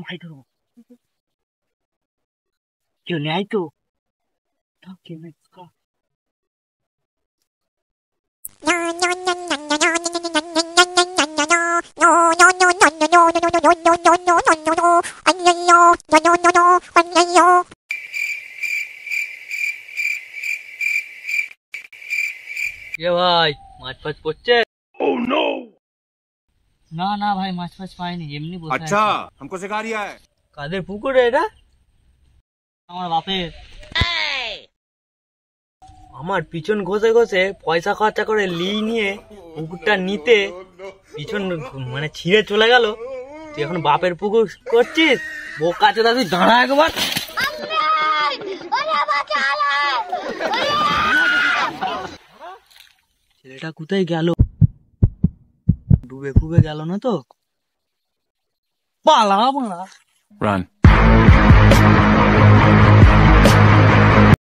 মাই ধরবো কেউ নেয় তো কেউ নেই ভাই মাছ ফাছ পড়ছে না না ভাই মাছ ফাছ পাইনি এমনি বসে আছি। अच्छा हमको सिखा रिया है কাদের পুকুরে এটা? আমার বাপের। আমার পিছন ঘষে ঘষে পয়সা খরচা করে নিয়ে পুকুরটা নিতে পিছন মানে ছিঁড়ে চলে গেল। তুই এখন বাপের পুকুর করছিস? বোকা চোদা তুই দাঁড়া একবার। ছেলেটা কোথায় গেল? ডুবে ফুবে গেল না তো? পালা মারা। Run.